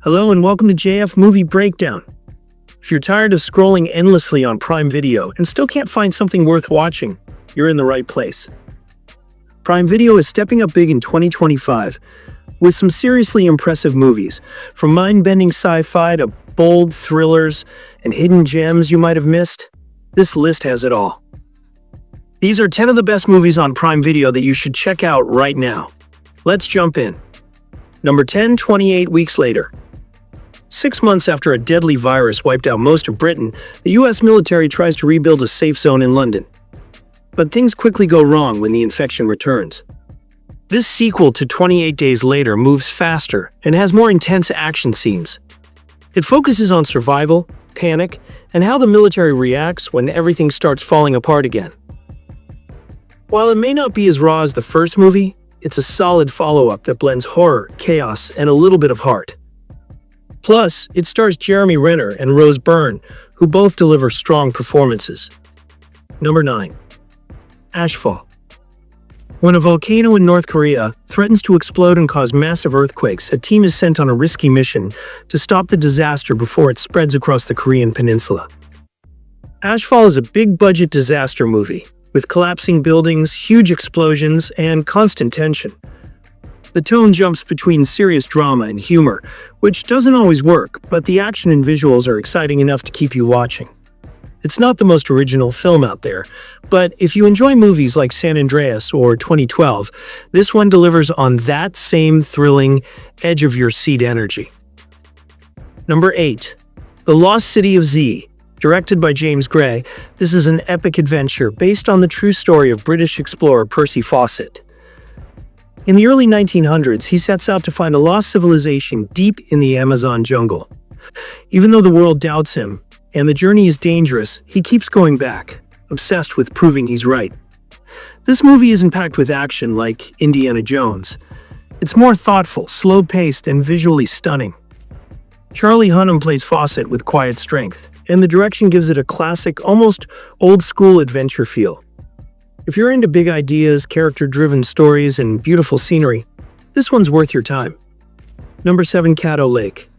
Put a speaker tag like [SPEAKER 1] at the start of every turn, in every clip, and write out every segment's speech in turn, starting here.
[SPEAKER 1] Hello and welcome to JF Movie Breakdown. If you're tired of scrolling endlessly on Prime Video and still can't find something worth watching, you're in the right place. Prime Video is stepping up big in 2025 with some seriously impressive movies, from mind-bending sci-fi to bold thrillers and hidden gems you might have missed. This list has it all. These are 10 of the best movies on Prime Video that you should check out right now. Let's jump in. Number 10, 28 Weeks Later. 6 months after a deadly virus wiped out most of Britain, the US military tries to rebuild a safe zone in London. But things quickly go wrong when the infection returns. This sequel to 28 Days Later moves faster and has more intense action scenes. It focuses on survival, panic, and how the military reacts when everything starts falling apart again. While it may not be as raw as the first movie, it's a solid follow-up that blends horror, chaos, and a little bit of heart. Plus, it stars Jeremy Renner and Rose Byrne, who both deliver strong performances. Number 9. Ashfall. When a volcano in North Korea threatens to explode and cause massive earthquakes, a team is sent on a risky mission to stop the disaster before it spreads across the Korean peninsula. Ashfall is a big-budget disaster movie, with collapsing buildings, huge explosions, and constant tension. The tone jumps between serious drama and humor, which doesn't always work, but the action and visuals are exciting enough to keep you watching. It's not the most original film out there, but if you enjoy movies like San Andreas or 2012, this one delivers on that same thrilling, edge-of-your-seat energy. Number 8. The Lost City of Z. Directed by James Gray, this is an epic adventure based on the true story of British explorer Percy Fawcett. In the early 1900s, he sets out to find a lost civilization deep in the Amazon jungle. Even though the world doubts him, and the journey is dangerous, he keeps going back, obsessed with proving he's right. This movie isn't packed with action like Indiana Jones. It's more thoughtful, slow-paced, and visually stunning. Charlie Hunnam plays Fawcett with quiet strength, and the direction gives it a classic, almost old-school adventure feel. If you're into big ideas, character-driven stories, and beautiful scenery, this one's worth your time. Number 7. Caddo Lake.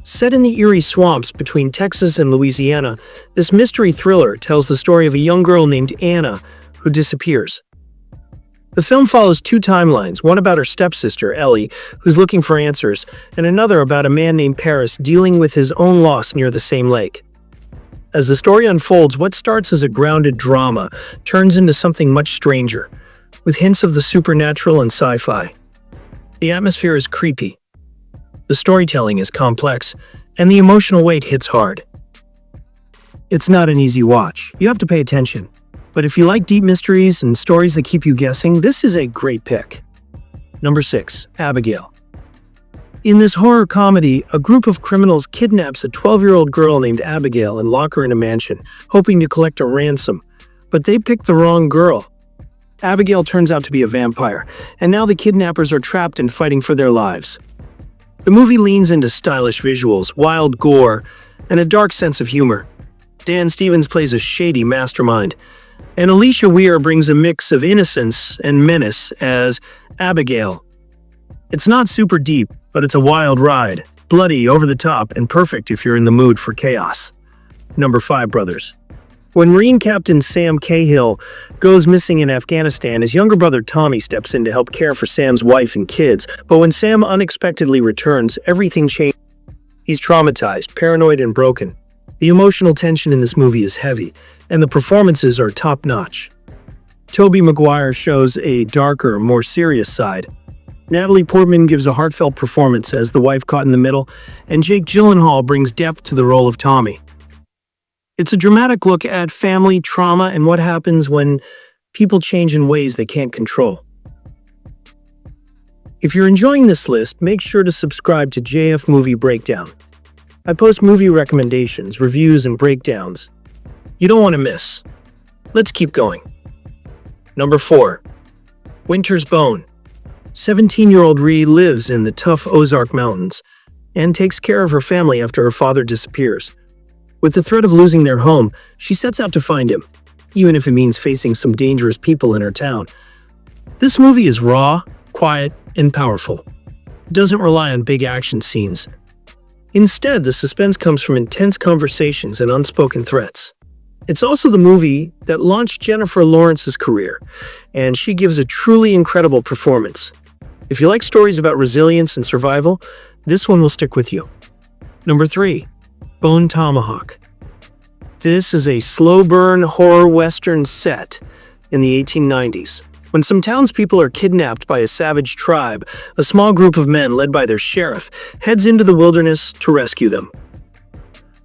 [SPEAKER 1] Set in the eerie swamps between Texas and Louisiana, this mystery thriller tells the story of a young girl named Anna who disappears. The film follows two timelines, one about her stepsister, Ellie, who's looking for answers, and another about a man named Paris dealing with his own loss near the same lake. As the story unfolds, what starts as a grounded drama turns into something much stranger, with hints of the supernatural and sci-fi. The atmosphere is creepy, the storytelling is complex, and the emotional weight hits hard. It's not an easy watch. You have to pay attention. But if you like deep mysteries and stories that keep you guessing, this is a great pick. Number 6. Abigail. In this horror comedy, a group of criminals kidnaps a 12-year-old girl named Abigail and lock her in a mansion, hoping to collect a ransom. But they picked the wrong girl. Abigail turns out to be a vampire, and now the kidnappers are trapped and fighting for their lives. The movie leans into stylish visuals, wild gore, and a dark sense of humor. Dan Stevens plays a shady mastermind, and Alicia Weir brings a mix of innocence and menace as Abigail. It's not super deep, but it's a wild ride, bloody, over the top, and perfect if you're in the mood for chaos. Number 5. Brothers. When Marine Captain Sam Cahill goes missing in Afghanistan, his younger brother Tommy steps in to help care for Sam's wife and kids, but when Sam unexpectedly returns, everything changes. He's traumatized, paranoid, and broken. The emotional tension in this movie is heavy, and the performances are top-notch. Tobey Maguire shows a darker, more serious side. Natalie Portman gives a heartfelt performance as the wife caught in the middle, and Jake Gyllenhaal brings depth to the role of Tommy. It's a dramatic look at family, trauma, and what happens when people change in ways they can't control. If you're enjoying this list, make sure to subscribe to JF Movie Breakdown. I post movie recommendations, reviews, and breakdowns you don't want to miss. Let's keep going. Number 4. Winter's Bone. 17-year-old Rhea lives in the tough Ozark Mountains and takes care of her family after her father disappears. With the threat of losing their home, she sets out to find him, even if it means facing some dangerous people in her town. This movie is raw, quiet, and powerful. It doesn't rely on big action scenes. Instead, the suspense comes from intense conversations and unspoken threats. It's also the movie that launched Jennifer Lawrence's career, and she gives a truly incredible performance. If you like stories about resilience and survival, this one will stick with you. Number 3. Bone Tomahawk. This is a slow-burn horror western set in the 1890s. When some townspeople are kidnapped by a savage tribe, a small group of men led by their sheriff heads into the wilderness to rescue them.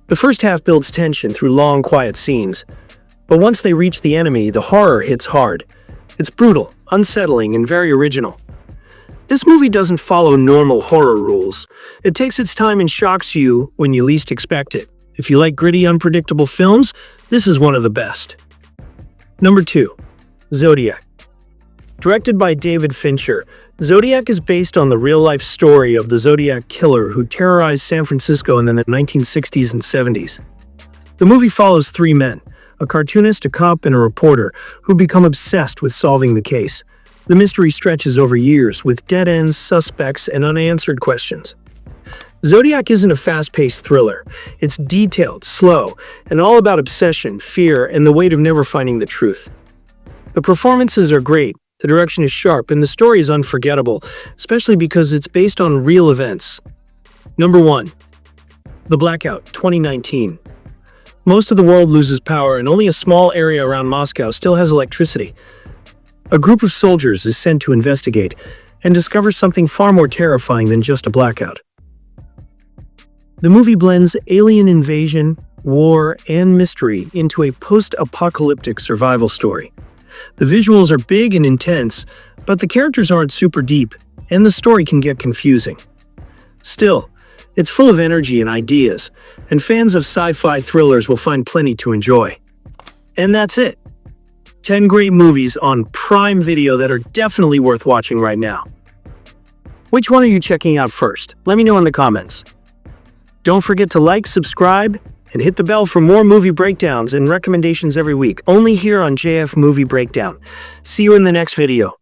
[SPEAKER 1] The first half builds tension through long, quiet scenes, but once they reach the enemy, the horror hits hard. It's brutal, unsettling, and very original. This movie doesn't follow normal horror rules. It takes its time and shocks you when you least expect it. If you like gritty, unpredictable films, this is one of the best. Number 2. Zodiac. Directed by David Fincher, Zodiac is based on the real-life story of the Zodiac killer who terrorized San Francisco in the 1960s and 70s. The movie follows 3 men, a cartoonist, a cop, and a reporter, who become obsessed with solving the case. The mystery stretches over years, with dead ends, suspects, and unanswered questions. Zodiac isn't a fast-paced thriller. It's detailed, slow, and all about obsession, fear, and the weight of never finding the truth. The performances are great, the direction is sharp, and the story is unforgettable, especially because it's based on real events. Number 1. The Blackout, 2019. Most of the world loses power, and only a small area around Moscow still has electricity. A group of soldiers is sent to investigate and discover something far more terrifying than just a blackout. The movie blends alien invasion, war, and mystery into a post-apocalyptic survival story. The visuals are big and intense, but the characters aren't super deep, and the story can get confusing. Still, it's full of energy and ideas, and fans of sci-fi thrillers will find plenty to enjoy. And that's it. 10 great movies on Prime Video that are definitely worth watching right now. Which one are you checking out first? Let me know in the comments. Don't forget to like, subscribe, and hit the bell for more movie breakdowns and recommendations every week, only here on JF Movie Breakdown. See you in the next video.